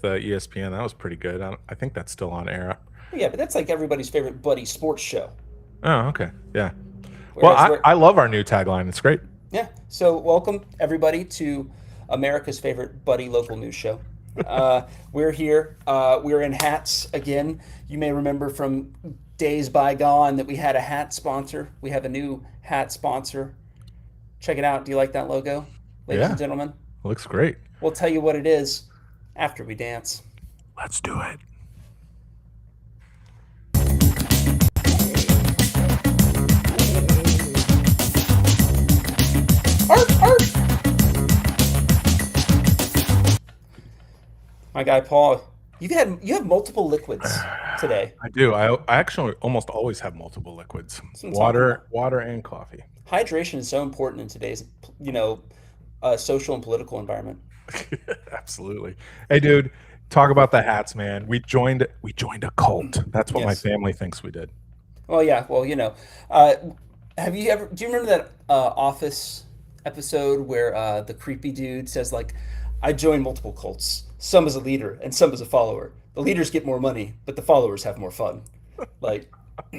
ESPN. That was pretty good. I think that's still on air. Yeah, but that's like everybody's favorite buddy sports show. Oh, okay. Yeah. Well, Whereas I, we're I love our new tagline. It's great. Yeah. So welcome everybody to America's favorite buddy local news show. We're here. We're in hats again. You may remember from days bygone that we had a hat sponsor. We have a new hat sponsor. Check it out. Do you like that logo, ladies and Yeah. gentlemen? Looks great. We'll tell you what it is after we dance. Let's do it. Art, art. My guy Paul, you have multiple liquids today. I do. I actually almost always have multiple liquids. That's what I'm talking Water, about. water and coffee. Hydration is so important in today's, you know, social and political environment. Absolutely. Hey dude, talk about the hats, man. We joined a cult. That's what my Yes. family thinks we did. Well, yeah. Well, uh, have you ever? Do you remember that Office episode where the creepy dude says like, "I joined multiple cults, some as a leader and some as a follower. The leaders get more money, but the followers have more fun." Like,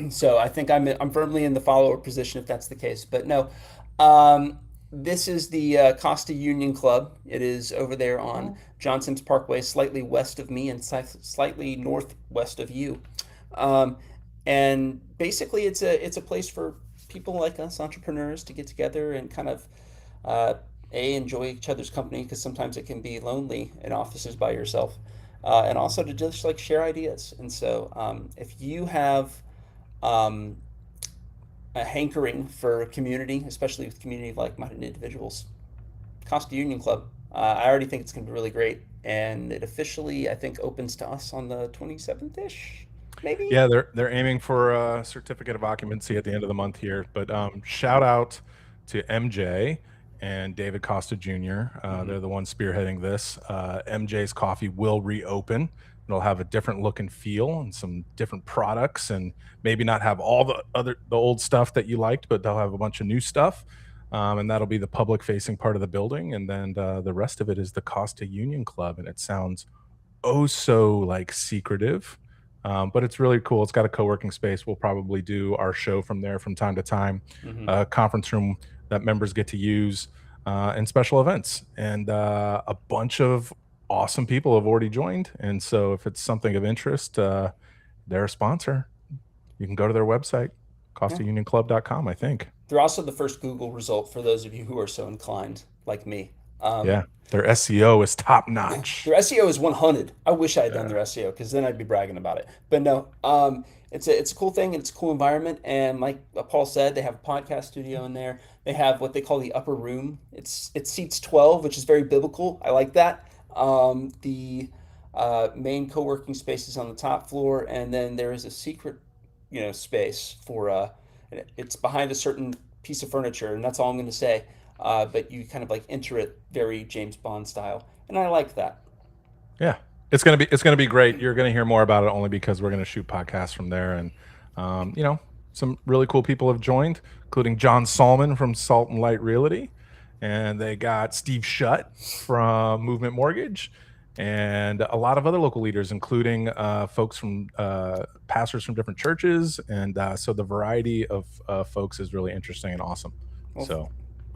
so I think I'm firmly in the follower position if that's the case. But no, this is the Costa Union Club. It is over there on John Sims Parkway, slightly west of me and slightly northwest of you. Um, and basically, it's a place for people like us, entrepreneurs, to get together and kind of uh, enjoy each other's company because sometimes it can be lonely in offices by yourself, and also to just like share ideas. And so, if you have um, a hankering for community, especially with community like-minded individuals, Costa Union Club. I already think it's going to be really great, and it officially I think opens to us on the 27th ish, maybe. Yeah, they're aiming for a certificate of occupancy at the end of the month here. But shout out to MJ and David Costa Jr. Hmm. They're the ones spearheading this. MJ's Coffee will reopen. It'll have a different look and feel and some different products, and maybe not have all the old stuff that you liked, but they'll have a bunch of new stuff. And that'll be the public facing part of the building, and then the rest of it is the Costa Union Club, and it sounds oh so like secretive, but it's really cool. It's got a co-working space. We'll probably do our show from there from time to time, Hmm. a conference room that members get to use, and special events. And a bunch of awesome people have already joined. And so if it's something of interest, they're a sponsor. You can go to their website, Yeah. costaunionclub.com, I think. They're also the first Google result for those of you who are so inclined, like me. Yeah, their SEO is top Their notch. SEO is 100. I wish I had done Yeah. their SEO because then I'd be bragging about it. But no, it's a cool thing and it's a cool environment. And like Paul said, they have a podcast studio in there. They have what they call the upper room. It seats 12, which is very biblical. I like that. The main co-working space is on the top floor, and then there is a secret, space for it's behind a certain piece of furniture, and that's all I'm going to say. But you kind of like enter it very James Bond style, and I like that. Yeah, it's gonna be great. You're gonna hear more about it only because we're gonna shoot podcasts from there, and you know, some really cool people have joined, including John Salman from Salt and Light Realty, and they got Steve Shutt from Movement Mortgage, and a lot of other local leaders, including folks from pastors from different churches, and so the variety of folks is really interesting and awesome. Well, So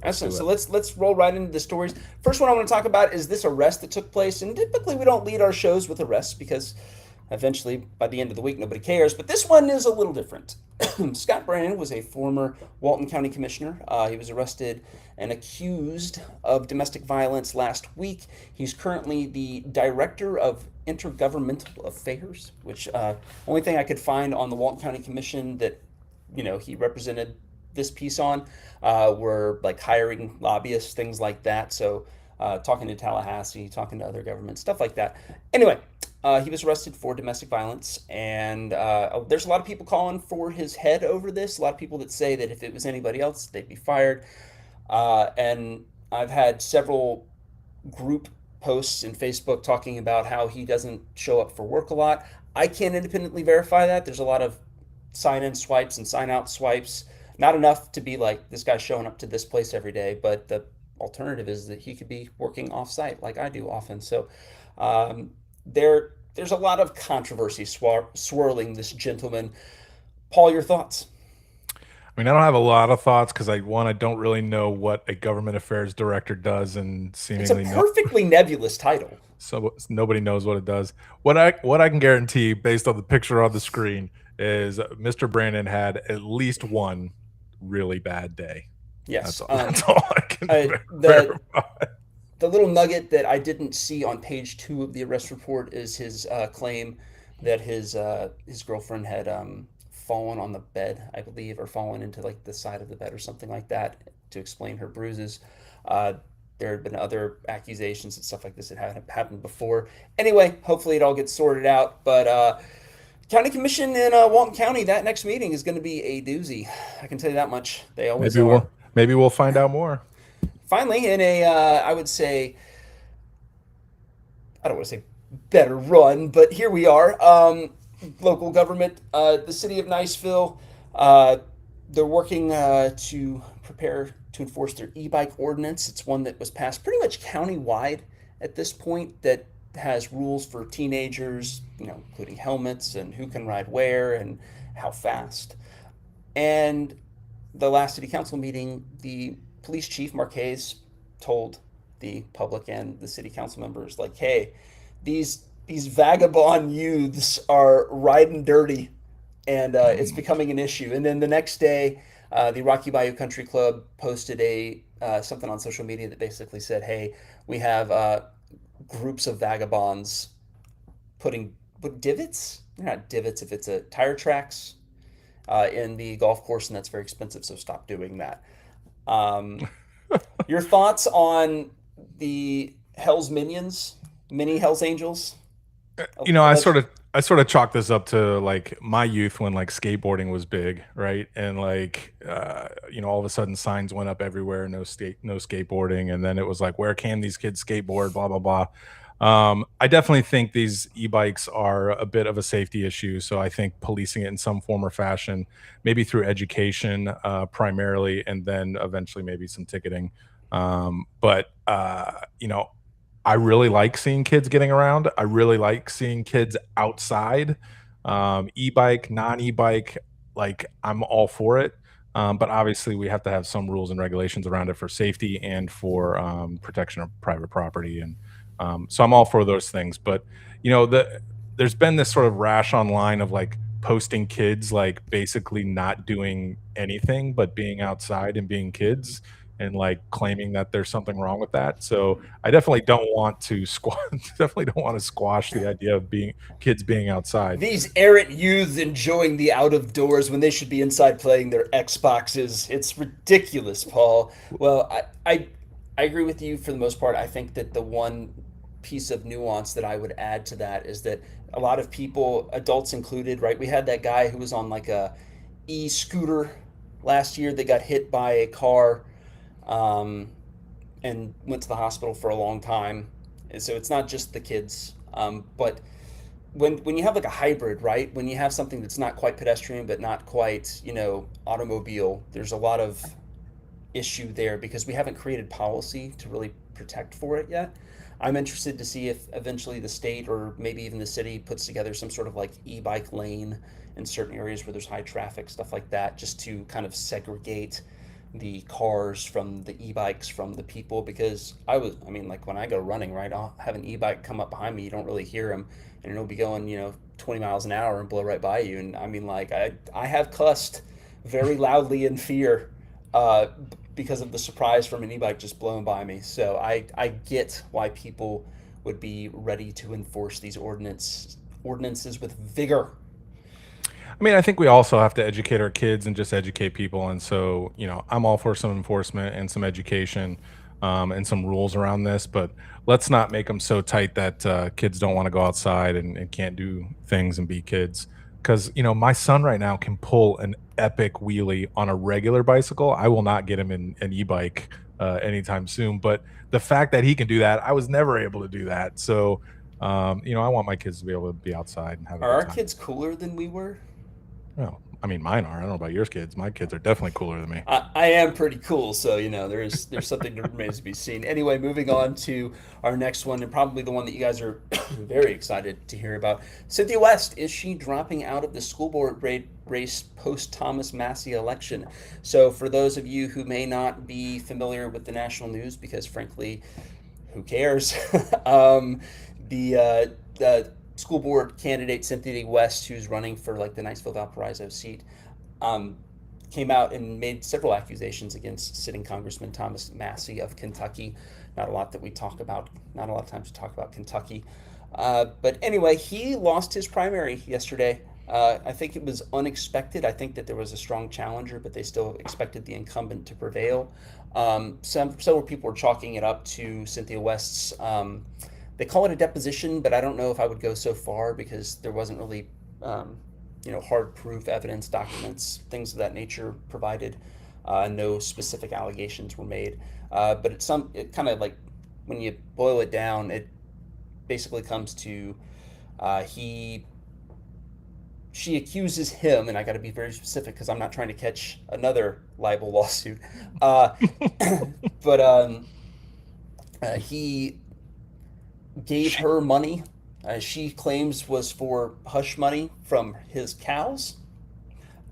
let's excellent. do So it. let's roll right into the stories. First one I want to talk about is this arrest that took place, and typically we don't lead our shows with arrests because eventually by the end of the week nobody cares. But this one is a little different. Scott Brannon was a former Walton County Commissioner. He was arrested and accused of domestic violence last week. He's currently the Director of Intergovernmental Affairs, which only thing I could find on the Walton County Commission that he represented this piece on were like hiring lobbyists, things like that. So talking to Tallahassee, talking to other governments, stuff like that. Anyway, he was arrested for domestic violence, and there's a lot of people calling for his head over this. A lot of people that say that if it was anybody else, they'd be fired. And I've had several group posts in Facebook talking about how he doesn't show up for work a lot. I can't independently verify that. There's a lot of sign in swipes and sign out swipes. Not enough to be like this guy's showing up to this place every day, but the alternative is that he could be working off site like I do often. So, um, there's a lot of controversy swirling this gentleman. Paul, your thoughts? I mean, I don't have a lot of thoughts because I don't really know what a government affairs director does, and It's a seemingly perfectly nebulous title. so nobody knows what it does. What I can guarantee based on the picture on the screen is Mr. Brannon had at least one really bad day. Yes. That's all I can The verify. the little nugget that I didn't see on page 2 of the arrest report is his claim that his girlfriend had fallen on the bed, I believe, or fallen into like the side of the bed or something like that to explain her bruises. Uh, there had been other accusations and stuff like this that hadn't happened before. Anyway, hopefully it all gets sorted out. But county commission in Walton County, that next meeting is going to be a doozy. I can tell you that much. They always are. Maybe we'll find out more. Finally, in a I would say, I don't want to say better run, but here we are. Local government, the city of Niceville, they're working to prepare to enforce their e-bike ordinance. It's one that was passed pretty much county-wide at this point that has rules for teenagers, including helmets and who can ride where and how fast. And the last city council meeting, the police chief Marquez told the public and the city council members, like, hey, these vagabond youths are riding dirty, and it's becoming an issue. And then the next day, the Rocky Bayou Country Club posted a something on social media that basically said, hey, we have groups of vagabonds putting divots. They're not divots if it's a tire tracks in the golf course, and that's very expensive. So stop doing that. Your thoughts on the Hell's Minions, mini Hell's Angels? I sort of chalk this up to like my youth when like skateboarding was big, right? And like all of a sudden signs went up everywhere, no skateboarding, and then it was like, where can these kids skateboard? Blah blah blah. I definitely think these e-bikes are a bit of a safety issue, so I think policing it in some form or fashion, maybe through education primarily, and then eventually maybe some ticketing. But I really like seeing kids getting around. I really like seeing kids outside. E-bike, non-e-bike, like I'm all for it. But obviously we have to have some rules and regulations around it for safety and for protection of private property. And so I'm all for those things. But there's been this sort of rash online of like posting kids like basically not doing anything but being outside and being kids, and like claiming that there's something wrong with that. So I definitely don't want to squash the idea of kids being outside. These errant youths enjoying the out of doors when they should be inside playing their Xboxes. It's ridiculous, Paul. Well, I agree with you for the most part. I think that the one piece of nuance that I would add to that is that a lot of people, adults included, right? We had that guy who was on like a e-scooter last year that got hit by a car, and went to the hospital for a long time. And so it's not just the kids, but when you have like a hybrid, right? When you have something that's not quite pedestrian but not quite automobile, there's a lot of issue there because we haven't created policy to really protect for it yet. I'm interested to see if eventually the state or maybe even the city puts together some sort of like e-bike lane in certain areas where there's high traffic, stuff like that, just to kind of segregate the cars from the e-bikes from the people. Because like when I go running, right, I'll have an e-bike come up behind me, you don't really hear them, and it'll be going 20 miles an hour and blow right by you. And I have cussed very loudly in fear because of the surprise from an e-bike just blowing by me. So I get why people would be ready to enforce these ordinances with vigor. I mean, I think we also have to educate our kids and just educate people. And so, I'm all for some enforcement and some education, and some rules around this, but let's not make them so tight that kids don't want to go outside and can't do things and be kids. Because, my son right now can pull an epic wheelie on a regular bicycle. I will not get him in an e-bike anytime soon. But the fact that he can do that, I was never able to do that. So, I want my kids to be able to be outside and have a Are good our time. kids cooler than we were? Well, I mean, mine are. I don't know about yours kids. My kids are definitely cooler than me. I am pretty cool, so there's something that remains to be seen. Anyway, moving on to our next one, and probably the one that you guys are very excited to hear about. Cynthia West, is she dropping out of the school board race post Thomas Massie election? So, for those of you who may not be familiar with the national news, because frankly, who cares? The school board candidate Cynthia West, who's running for like the Niceville Valparaiso seat, um, came out and made several accusations against sitting Congressman Thomas Massie of Kentucky. Not a lot that we talk about. Not a lot of times we talk about Kentucky. But anyway, he lost his primary yesterday. I think it was unexpected. I think that there was a strong challenger, but they still expected the incumbent to prevail. Several people were chalking it up to Cynthia West's. They call it a deposition, but I don't know if I would go so far because there wasn't really, hard proof, evidence, documents, things of that nature provided. No specific allegations were made. But it kind of like when you boil it down, it basically comes to she accuses him, and I got to be very specific because I'm not trying to catch another libel lawsuit. But he gave her money, she claims was for hush money from his cows,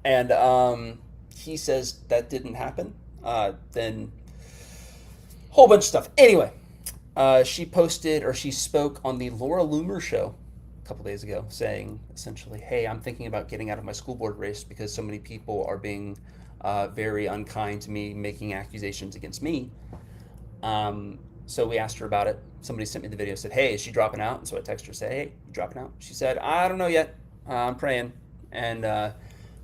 and he says that didn't happen. Then whole bunch of stuff. Anyway, she spoke on the Laura Loomer show a couple days ago, saying essentially, "Hey, I'm thinking about getting out of my school board race because so many people are being very unkind to me, making accusations against me." So we asked her about it. Somebody sent me the video, said, "Hey, is she dropping out?" And so I texted her, say, "Hey, you dropping out?" She said, "I don't know yet. I'm praying." And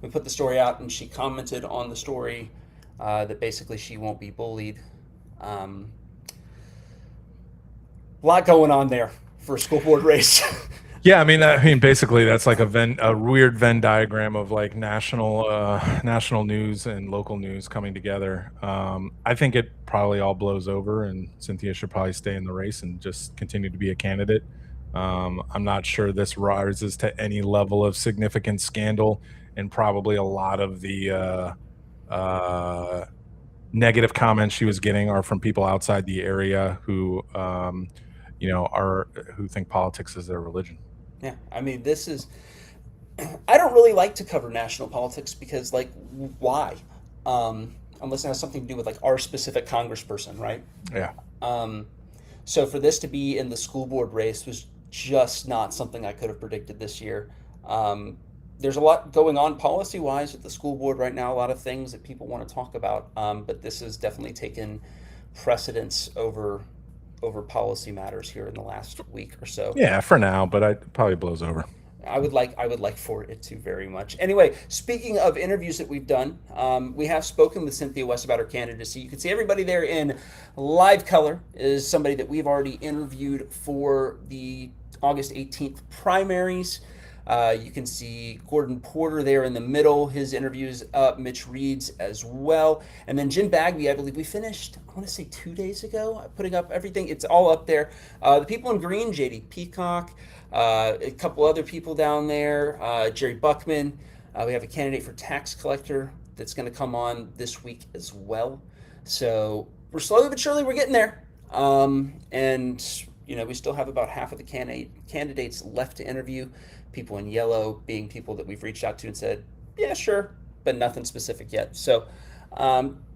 we put the story out, and she commented on the story that basically she won't be bullied. A lot going on there for a school board race. Yeah, I mean, basically, that's like a weird Venn diagram of like national news and local news coming together. I think it probably all blows over, and Cynthia should probably stay in the race and just continue to be a candidate. I'm not sure this rises to any level of significant scandal, and probably a lot of the negative comments she was getting are from people outside the area who, who think politics is their religion. Yeah, I mean, this is. I don't really like to cover national politics because, like, why? Unless it has something to do with like our specific congressperson, right? Yeah. So for this to be in the school board race was just not something I could have predicted this year. There's a lot going on policy-wise at the school board right now. A lot of things that people want to talk about, but this has definitely taken precedence over policy matters here in the last week or so. Yeah, for now, but it probably blows over. I would like for it to very much. Anyway, speaking of interviews that we've done, we have spoken with Cynthia West about her candidacy. You can see everybody there in live color is somebody that we've already interviewed for the August 18th primaries. You can see Gordon Porter there in the middle. His interview's up. Mitch Reed's as well. And then Jim Bagby, I believe we finished, I want to say 2 days ago, putting up everything. It's all up there. The people in green, JD Peacock, a couple other people down there, Jerry Buckman. We have a candidate for tax collector that's going to come on this week as well. So we're slowly but surely we're getting there. And we still have about half of the candidates left to interview. People in yellow being people that we've reached out to and said, yeah, sure, but nothing specific yet. So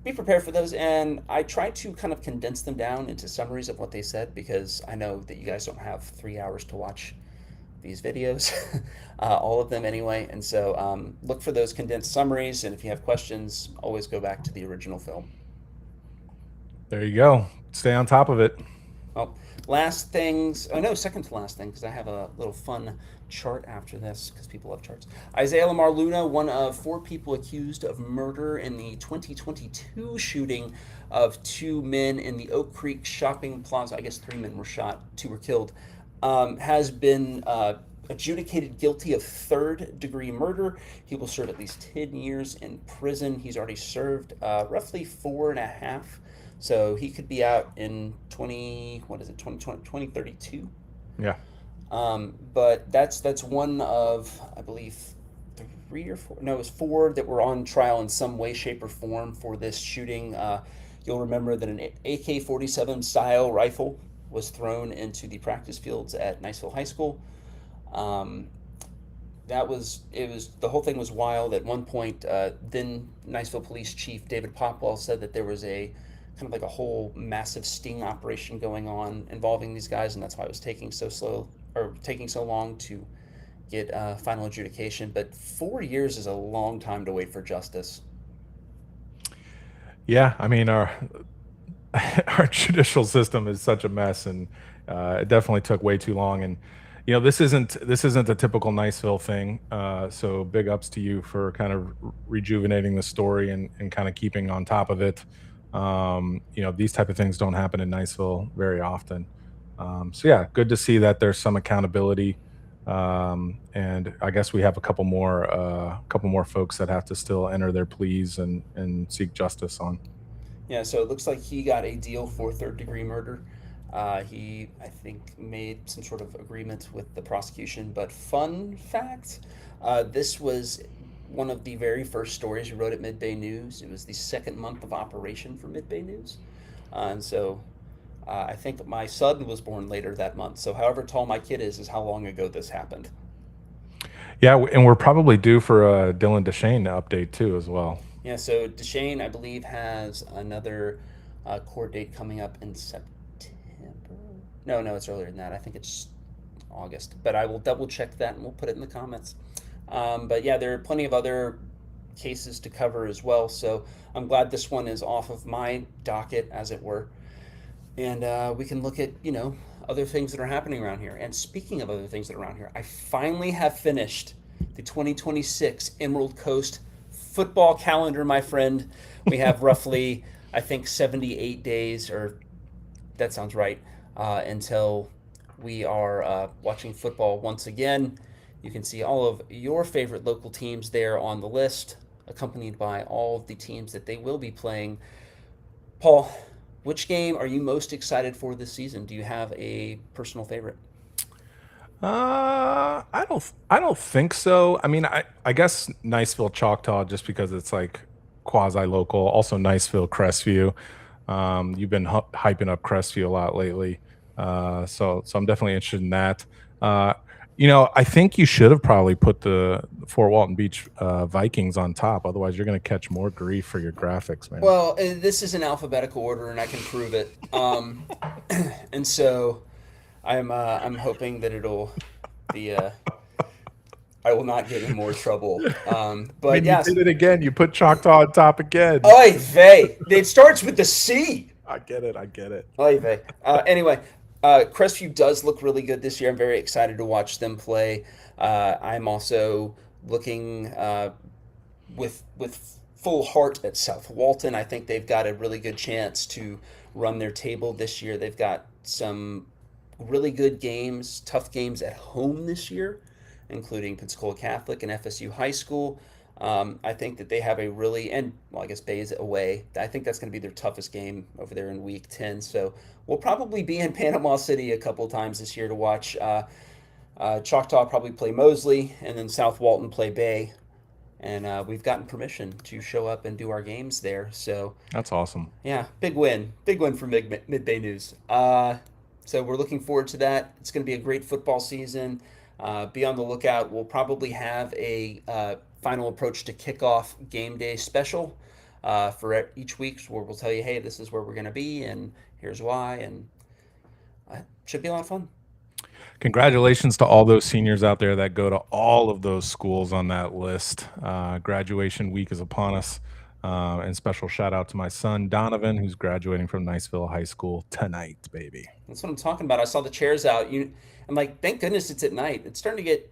be prepared for those. And I try to kind of condense them down into summaries of what they said because I know that you guys don't have 3 hours to watch these videos, all of them anyway. And so look for those condensed summaries. And if you have questions, always go back to the original film. There you go. Stay on top of it. Well, second to last thing, because I have a little fun chart after this, because people love charts. Isaiah Lamar Luna, one of 4 people accused of murder in the 2022 shooting of 2 men in the Oak Creek shopping plaza. I guess 3 men were shot, 2 were killed. Has been adjudicated guilty of 3rd-degree murder. He will serve at least 10 years in prison. He's already served roughly 4.5. So he could be out in 2032. Yeah. But that's one of, I believe, three or four. No, it was four that were on trial in some way, shape, or form for this shooting. You'll remember that an AK-47 style rifle was thrown into the practice fields at Niceville High School. Um, the whole thing was wild. At one point, then Niceville Police Chief David Popwell said that there was a kind of like a whole massive sting operation going on involving these guys, and that's why it was taking so long to get final adjudication. But 4 years is a long time to wait for justice. Yeah, I mean our judicial system is such a mess, and it definitely took way too long. And this isn't a typical Niceville thing. So big ups to you for kind of rejuvenating the story and kind of keeping on top of it. These type of things don't happen in Niceville very often. So yeah, good to see that there's some accountability. And I guess we have a couple more folks that have to still enter their pleas and seek justice on. Yeah, so it looks like he got a deal for third-degree murder. He, I think, made some sort of agreement with the prosecution. But fun fact, this was one of the very first stories you wrote at Mid-Bay News. It was the second month of operation for Mid-Bay News. And so I think my son was born later that month. So however tall my kid is how long ago this happened. Yeah, and we're probably due for a Dylan DeShane update too as well. Yeah, so DeShane, I believe, has another court date coming up in September. No, it's earlier than that. I think it's August. But I will double check that and we'll put it in the comments. But yeah, there are plenty of other cases to cover as well. So I'm glad this one is off of my docket, as it were. And we can look at, other things that are happening around here. And speaking of other things that are around here, I finally have finished the 2026 Emerald Coast football calendar, my friend. We have roughly, I think, 78 days, or that sounds right, until we are watching football once again. You can see all of your favorite local teams there on the list, accompanied by all of the teams that they will be playing. Paul, which game are you most excited for this season? Do you have a personal favorite? I don't think so. I mean, I guess Niceville Choctaw, just because it's like quasi local. Also Niceville Crestview. You've been hyping up Crestview a lot lately. So I'm definitely interested in that. I think you should have probably put the Fort Walton Beach Vikings on top. Otherwise, you're going to catch more grief for your graphics, man. Well, this is in alphabetical order, and I can prove it. And so I'm hoping that it'll be. I will not get in more trouble. But yes, you did it again. You put Choctaw on top again. Oy vey. It starts with the C. I get it. Oy vey. Anyway. Crestview does look really good this year. I'm very excited to watch them play. I'm also looking with full heart at South Walton. I think they've got a really good chance to run their table this year. They've got some really good games, tough games at home this year, including Pensacola Catholic and FSU High School. I think that they have I guess Bay's away. I think that's going to be their toughest game over there in week 10. So we'll probably be in Panama City a couple of times this year to watch Choctaw probably play Mosley, and then South Walton play Bay. And we've gotten permission to show up and do our games there. So that's awesome. Yeah, big win for Mid-Bay News. So we're looking forward to that. It's going to be a great football season. Be on the lookout. We'll probably have a final approach to kickoff game day special for each week, where we'll tell you, hey, this is where we're going to be and here's why, and it should be a lot of fun. Congratulations to all those seniors out there that go to all of those schools on that list. Graduation week is upon us. And special shout out to my son Donovan, who's graduating from Niceville High School tonight, baby. That's what I'm talking about. I saw the chairs out. I'm like, thank goodness it's at night. It's starting to get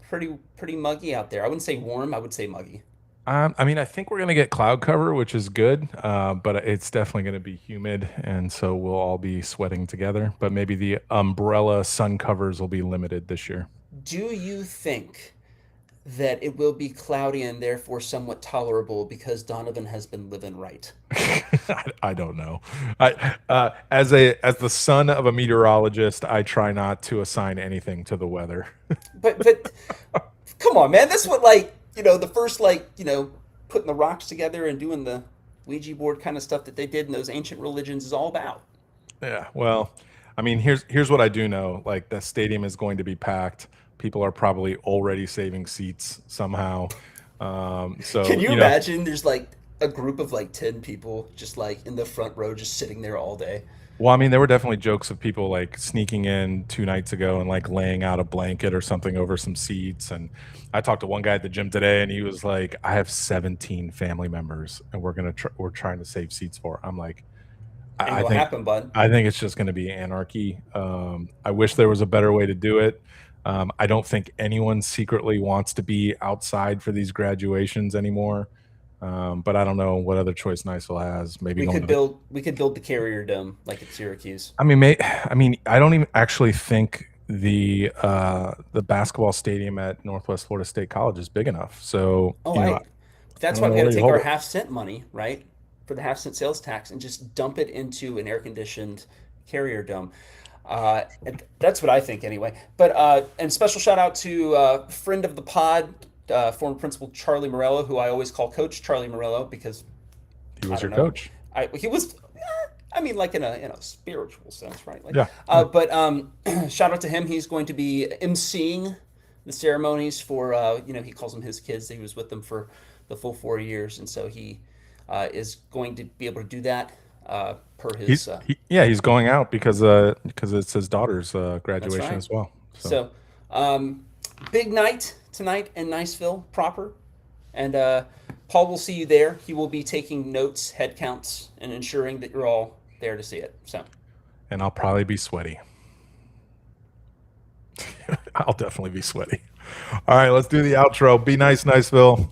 pretty muggy out there. I wouldn't say warm, I would say muggy. I mean, I think we're going to get cloud cover, which is good, but it's definitely going to be humid, and so we'll all be sweating together. But maybe the umbrella sun covers will be limited this year. Do you think that it will be cloudy and therefore somewhat tolerable because Donovan has been living right? I don't know. As the son of a meteorologist, I try not to assign anything to the weather. but come on, man. That's what the first putting the rocks together and doing the Ouija board kind of stuff that they did in those ancient religions is all about. Yeah. Well, I mean, here's what I do know. Like the stadium is going to be packed. People are probably already saving seats somehow. So Can you imagine? There's like a group of like 10 people just like in the front row, just sitting there all day. Well, I mean, there were definitely jokes of people like sneaking in 2 nights ago and like laying out a blanket or something over some seats. And I talked to one guy at the gym today, and he was like, "I have 17 family members, and we're trying to save seats for." I'm like, Ain't I gonna think happen, bud. I think it's just going to be anarchy. I wish there was a better way to do it. I don't think anyone secretly wants to be outside for these graduations anymore. But I don't know what other choice Niceville has. Maybe We going could to the build the Carrier Dome like at Syracuse. I mean, I don't even actually think the basketball stadium at Northwest Florida State College is big enough. So, Oh, I. I That's don't why know we got where to you take hold our it. half-cent money, right, for the half-cent sales tax, and just dump it into an air-conditioned Carrier Dome. And that's what I think, anyway. But and special shout out to friend of the pod, former principal Charlie Morello, who I always call Coach Charlie Morello because He I was your don't know. coach. He was, I mean, like in a spiritual sense, right? Like, Yeah. Yeah. but shout out to him. He's going to be emceeing the ceremonies for, he calls them his kids. He was with them for the full 4 years, and so he is going to be able to do that per his. He's going out because it's his daughter's That's graduation right. as well. So, So, big night tonight in Niceville proper, and Paul will see you there. He will be taking notes, head counts, and ensuring that you're all there to see it. So. and I'll probably be sweaty. I'll definitely be sweaty. All right, let's do the outro. Be nice, Niceville.